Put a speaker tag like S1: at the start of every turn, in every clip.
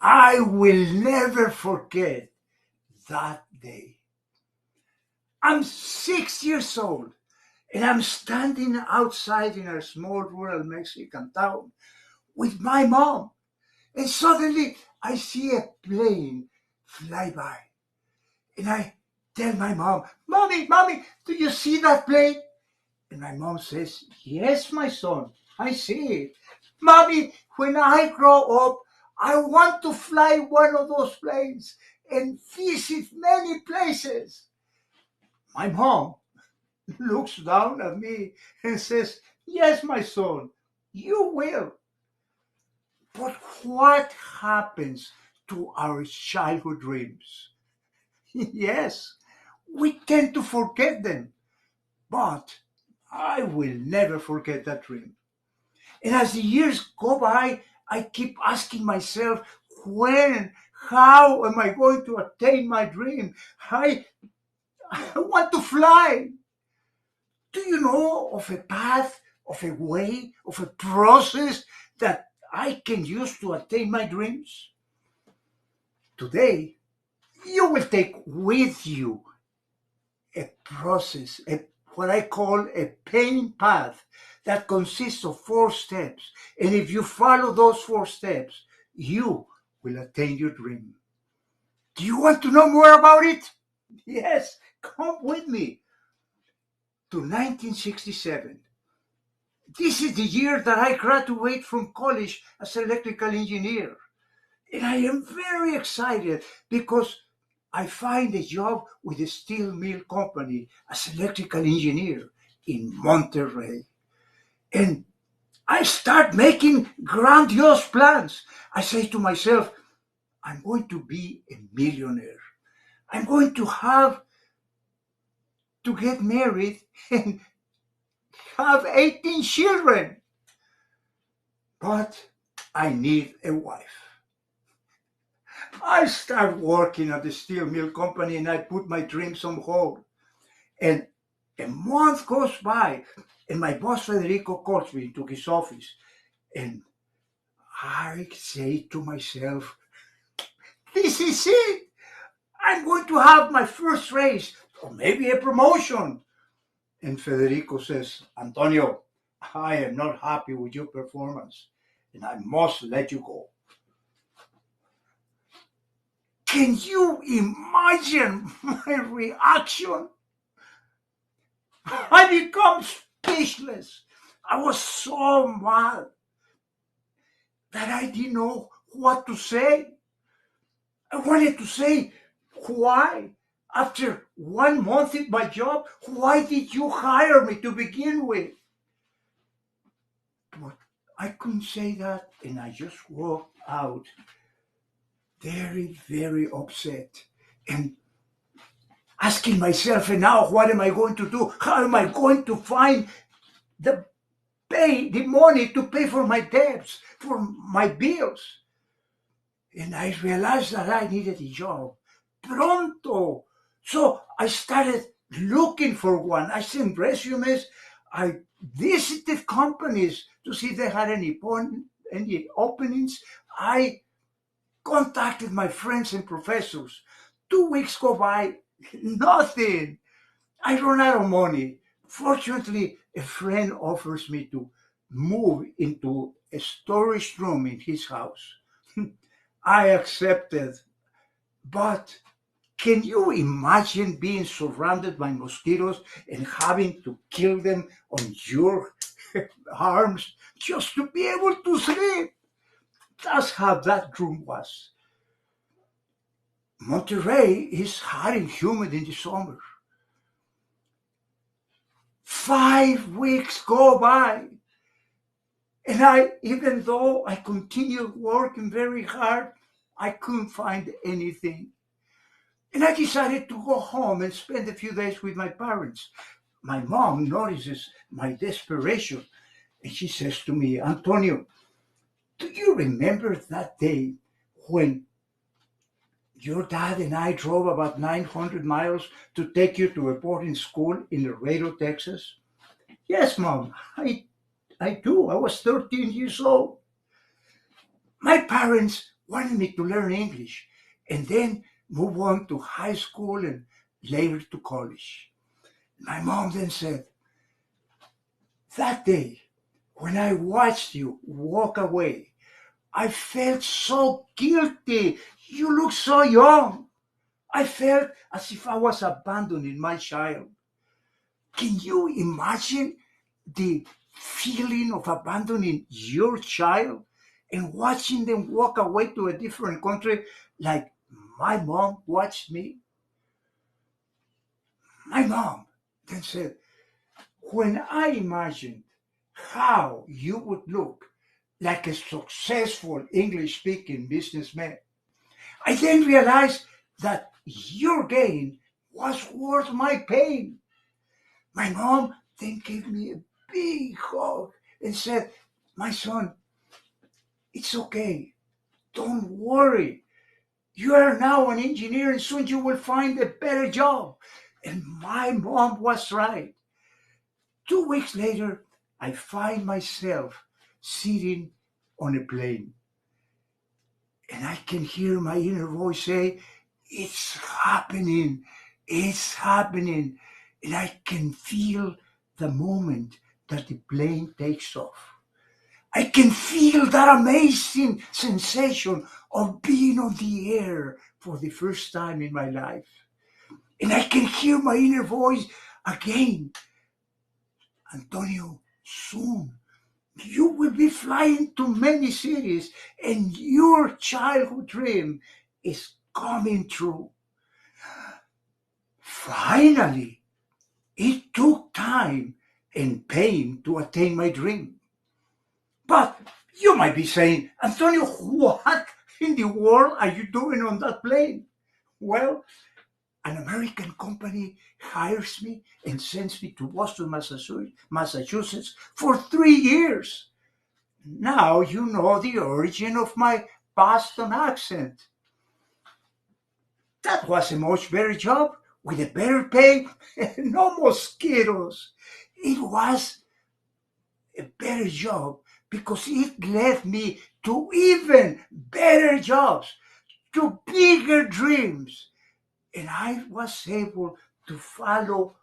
S1: I will never forget that day. I'm 6 years old and I'm standing outside in a small rural Mexican town with my mom. And suddenly I see a plane fly by. And I tell my mom, Mommy, do you see that plane? And my mom says, Yes, my son, I see it. Mommy, when I grow up, I want to fly one of those planes and visit many places. My mom looks down at me and says, Yes, my son, you will. But what happens to our childhood dreams? Yes, we tend to forget them, but I will never forget that dream. And as the years go by, I keep asking myself, when, how am I going to attain my dream? I want to fly. Do you know of a path, of a way, of a process that I can use to attain my dreams? Today, you will take with you a process, what I call a pain path that consists of 4 steps. And if you follow those 4 steps, you will attain your dream. Do you want to know more about it? Yes, come with me to 1967. This is the year that I graduate from college as an electrical engineer. And I am very excited because I find a job with a steel mill company as electrical engineer in Monterrey. And I start making grandiose plans. I say to myself, I'm going to be a millionaire. I'm going to have to get married and have 18 children. But I need a wife. I start working at the steel mill company and I put my dreams on hold. And a month goes by and my boss Federico calls me into his office and I say to myself, this is it. I'm going to have my first raise or maybe a promotion. And Federico says, Antonio, I am not happy with your performance and I must let you go. Can you imagine my reaction? I become speechless. I was so mad that I didn't know what to say. I wanted to say, why? After 1 month in my job, why did you hire me to begin with? But I couldn't say that, and I just walked out very, very upset and asking myself, and now what am I going to do? How am I going to find the the money to pay for my debts, for my bills? And I realized that I needed a job pronto. So I started looking for one. I sent resumes. I visited companies to see if they had any openings. I contacted my friends and professors. 2 weeks go by, nothing. I run out of money. Fortunately, a friend offers me to move into a storage room in his house. I accepted, but can you imagine being surrounded by mosquitoes and having to kill them on your arms just to be able to sleep? That's how that room was. Monterrey is hot and humid in the summer. 5 weeks go by, and even though I continued working very hard, I couldn't find anything. And I decided to go home and spend a few days with my parents. My mom notices my desperation and she says to me, Antonio, do you remember that day when your dad and I drove about 900 miles to take you to a boarding school in Laredo, Texas? Yes, Mom, I do. I was 13 years old. My parents wanted me to learn English and then move on to high school and later to college. My mom then said, that day when I watched you walk away, I felt so guilty. You look so young. I felt as if I was abandoning my child. Can you imagine the feeling of abandoning your child and watching them walk away to a different country like my mom watched me? My mom then said, when I imagined how you would look like a successful English speaking businessman, I then realized that your gain was worth my pain. My mom then gave me a big hug and said, my son, it's okay. Don't worry. You are now an engineer and soon you will find a better job. And my mom was right. 2 weeks later, I find myself sitting on a plane. And I can hear my inner voice say, it's happening. It's happening. And I can feel the moment that the plane takes off. I can feel that amazing sensation of being on the air for the first time in my life. And I can hear my inner voice again. Antonio, soon you will be flying to many cities and your childhood dream is coming true. Finally, it took time and pain to attain my dream. But you might be saying, Antonio, what in the world are you doing on that plane? Well, an American company hires me and sends me to Boston, Massachusetts for 3 years. Now you know the origin of my Boston accent. That was a much better job with a better pay and no mosquitoes. It was a better job because it led me to even better jobs, to bigger dreams. And I was able to follow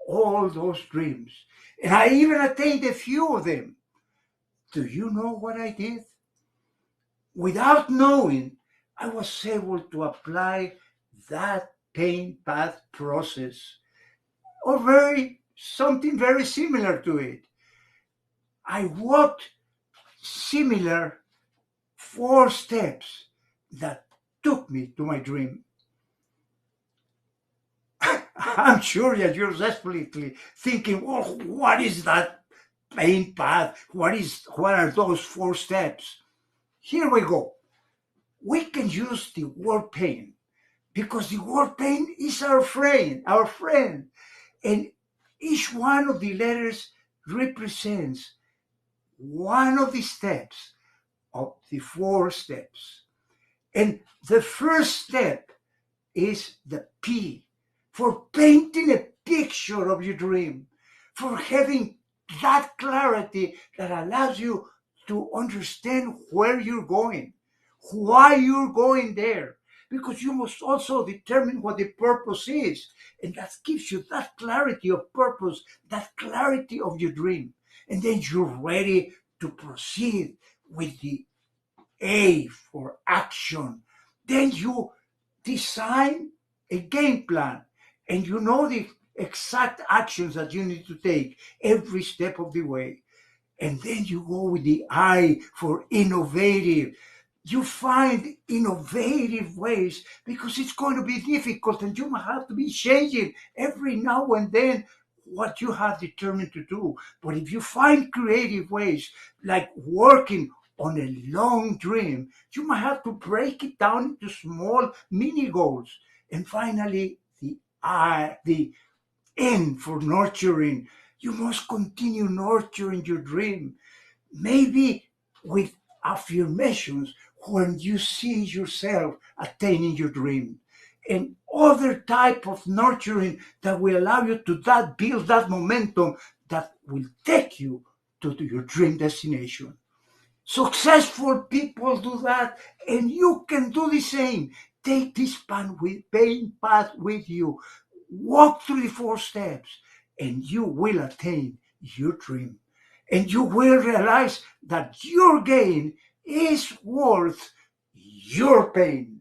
S1: all those dreams. And I even attained a few of them. Do you know what I did? Without knowing, I was able to apply that pain path process or something very similar to it. I walked similar 4 steps that took me to my dream. I'm sure that you're desperately thinking, well, what is that pain path? What are those 4 steps? Here we go. We can use the word pain because the word pain is our friend. And each one of the letters represents one of the steps of the 4 steps. And the first step is the P, for painting a picture of your dream, for having that clarity that allows you to understand where you're going, why you're going there, because you must also determine what the purpose is. And that gives you that clarity of purpose, that clarity of your dream. And then you're ready to proceed with the A for action. Then you design a game plan and you know the exact actions that you need to take every step of the way. And then you go with the I for innovative. You find innovative ways because it's going to be difficult and you might have to be changing every now and then what you have determined to do. But if you find creative ways like working on a long dream, you might have to break it down into small mini goals. And finally, the N for nurturing. You must continue nurturing your dream, maybe with affirmations when you see yourself attaining your dream, and other type of nurturing that will allow you to build that momentum that will take you to your dream destination. Successful people do that, and you can do the same. Take this pain path with you. Walk through the 4 steps, and you will attain your dream. And you will realize that your gain is worth your pain.